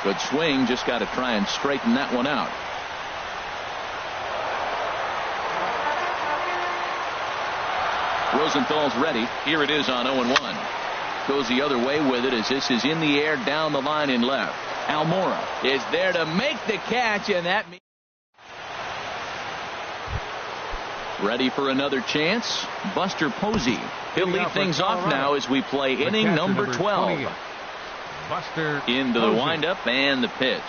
Good swing, just got to try and straighten that one out. Rosenthal's ready. Here it is on 0-1. Goes the other way with it as this is in the air down the line in left. Almora is there to make the catch, and that means ready for another chance. Buster Posey. He'll lead things off now as we play inning number 12.
Buster
into the windup and the pitch.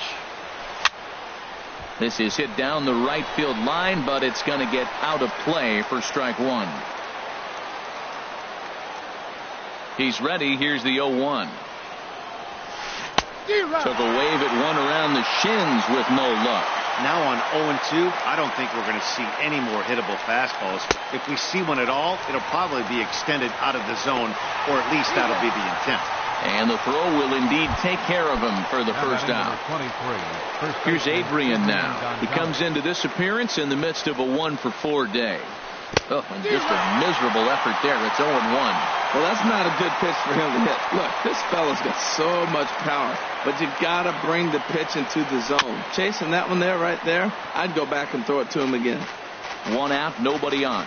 This is hit down the right field line, but it's going to get out of play for strike 1. He's ready. Here's the 0-1. Took a wave at one around the shins with no luck.
Now on 0-2, I don't think we're going to see any more hittable fastballs. If we see one at all, it'll probably be extended out of the zone, or at least that'll be the intent.
And the throw will indeed take care of him for the first out. Here's Adrian now. He comes into this appearance in the midst of a 1-for-4 day. Oh, and just a miserable effort there. It's 0-1.
Well, that's not a good pitch for him to hit. Look, this fella's got so much power, but you got to bring the pitch into the zone. Chasing that one there, right there, I'd go back and throw it to him again.
1 out, nobody on.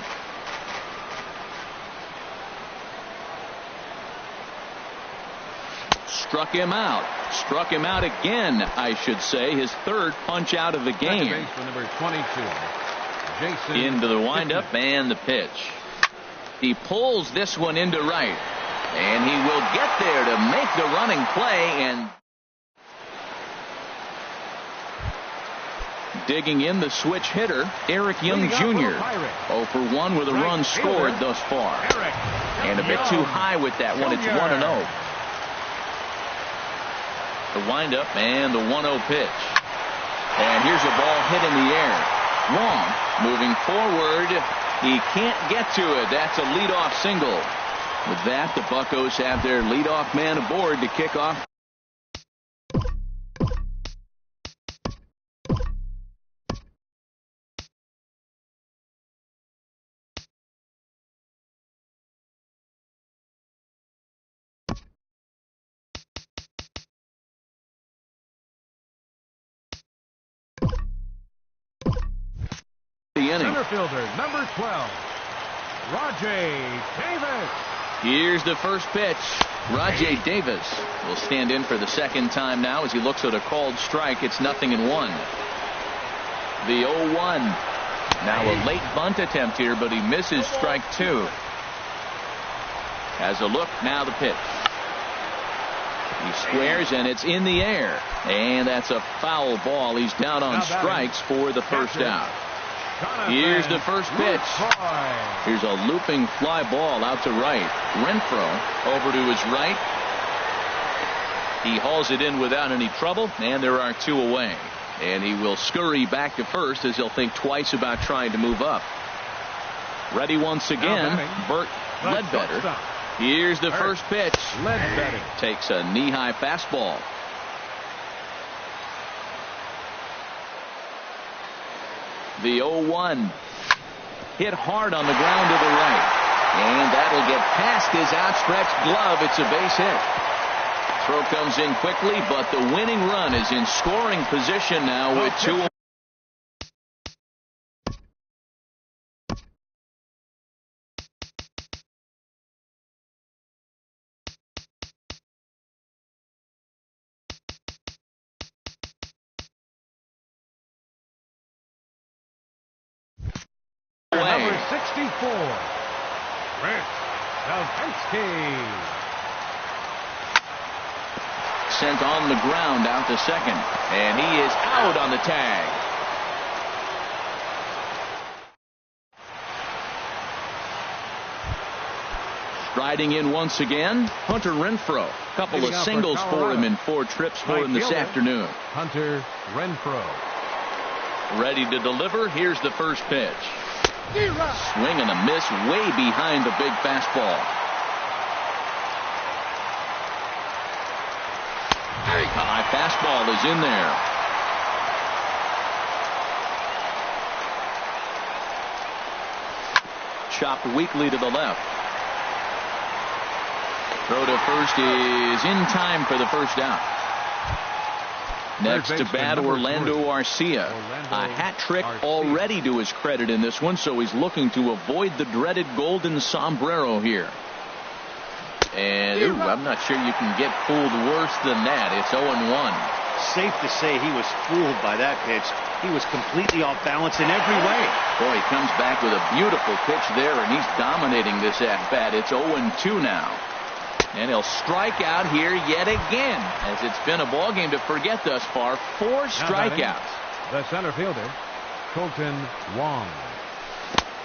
Struck him out. Struck him out again, I should say. His 3rd punch out of the game.
Number 22. Jason
into the windup and the pitch. He pulls this one into right, and he will get there to make the running play. And digging in the switch hitter, Eric Young Jr. 0-for-1 with a run scored thus far. And a bit too high with that one. It's 1-0. The windup and the 1-0 pitch. And here's a ball hit in the air. Wong moving forward. He can't get to it. That's a leadoff single. With that, the Buccos have their leadoff man aboard to kick off.
Center fielder, number 12, Rajai Davis.
Here's the first pitch. Rajai Davis will stand in for the second time now as he looks at a called strike. It's 0-1. The 0-1. Now a late bunt attempt here, but he misses strike 2. Has a look, now the pitch. He squares, and it's in the air. And that's a foul ball. He's down on strikes for the first out. Here's the first pitch. Here's a looping fly ball out to right. Renfroe over to his right. He hauls it in without any trouble, and there are 2 away. And he will scurry back to first as he'll think twice about trying to move up. Ready once again, Bert Ledbetter. Here's the first pitch.
Ledbetter
takes a knee-high fastball. The 0-1 hit hard on the ground to the right, and that'll get past his outstretched glove. It's a base hit. Throw comes in quickly, but the winning run is in scoring position now with 2.
Number 64, Rick Salpinski.
Sent on the ground out to second, and he is out on the tag. Striding in once again, Hunter Renfroe. A couple of singles for him in 4 trips for him this afternoon.
Hunter Renfroe.
Ready to deliver. Here's the first pitch. Swing and a miss way behind the big fastball. High fastball is in there. Chopped weakly to the left. Throw to first is in time for the first out. Next to bat, Orlando Arcia. A hat trick already to his credit in this one, so he's looking to avoid the dreaded golden sombrero here. And I'm not sure you can get fooled worse than that. It's 0-1.
Safe to say he was fooled by that pitch. He was completely off balance in every way.
Boy, he comes back with a beautiful pitch there, and he's dominating this at-bat. It's 0-2 now. And he'll strike out here yet again, as it's been a ball game to forget thus far. 4 strikeouts.
The center fielder, Colton Wong.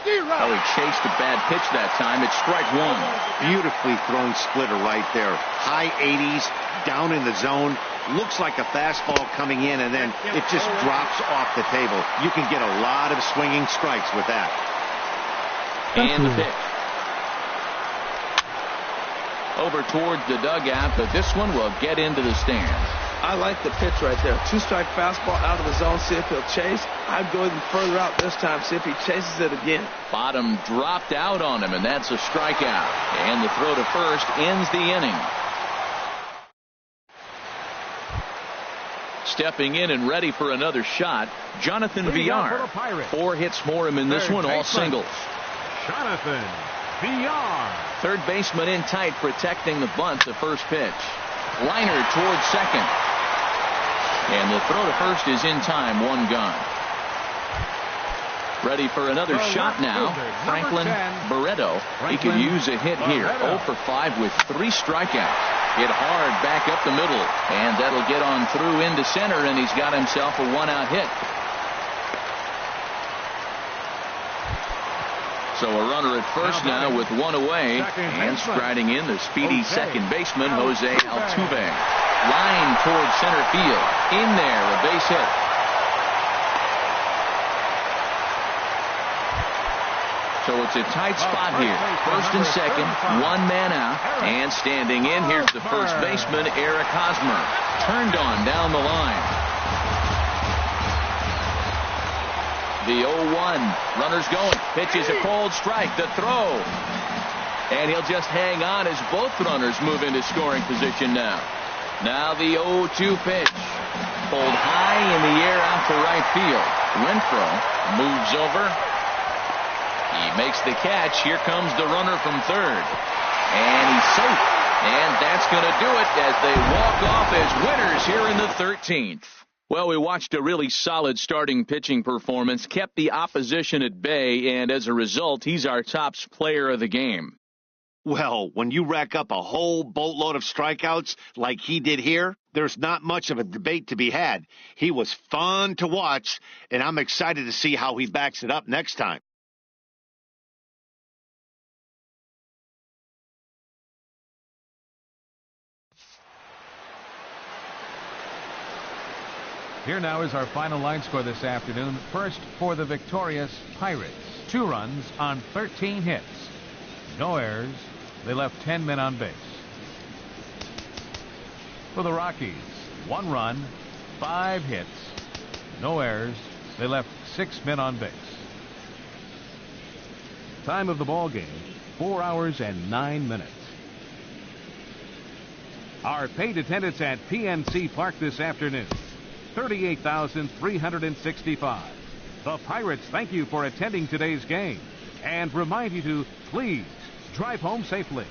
Oh, he chased a bad pitch that time. It's strike 1.
Beautifully thrown splitter right there. High 80s, down in the zone. Looks like a fastball coming in, and then it just drops off the table. You can get a lot of swinging strikes with that.
And the pitch. Over towards the dugout, but this one will get into the stands.
I like the pitch right there. 2-strike fastball out of the zone. See if he'll chase. I'd go even further out this time. See if he chases it again.
Bottom dropped out on him, and that's a strikeout. And the throw to first ends the inning. Stepping in and ready for another shot, Jonathan Villar. 4 hits for him in this one, all singles.
Jonathan Villar.
Third baseman in tight, protecting the bunt, the first pitch. Liner towards second. And the throw to first is in time, 1 gone. Ready for another shot now, Franklin Barreto. He could use a hit here. 0 for 5 with 3 strikeouts. Hit hard back up the middle, and that'll get on through into center, and he's got himself a 1-out hit. So a runner at first now with 1 away, and striding in the speedy second baseman, Jose Altuve. Line towards center field. In there, a base hit. So it's a tight spot here. First and second, 1 man out, and standing in, here's the first baseman, Eric Hosmer. Turned on down the line. The 0-1. Runners going. Pitch is a cold strike. The throw. And he'll just hang on as both runners move into scoring position now. Now the 0-2 pitch. Pulled high in the air out to right field. Renfroe moves over. He makes the catch. Here comes the runner from third. And he's safe. And that's going to do it as they walk off as winners here in the 13th. Well, we watched a really solid starting pitching performance, kept the opposition at bay, and as a result, he's our top player of the game.
Well, when you rack up a whole boatload of strikeouts like he did here, there's not much of a debate to be had. He was fun to watch, and I'm excited to see how he backs it up next time.
Here now is our final line score this afternoon. First for the victorious Pirates. 2 runs on 13 hits. No errors. They left 10 men on base. For the Rockies, 1 run, 5 hits. No errors. They left 6 men on base. Time of the ball game, 4 hours and 9 minutes. Our paid attendance at PNC Park this afternoon, 38,365. The Pirates thank you for attending today's game and remind you to please drive home safely.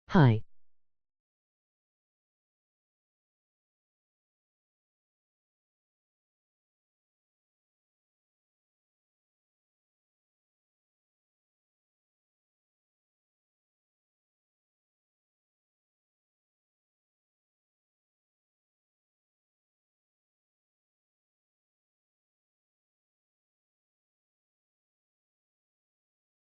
Hi.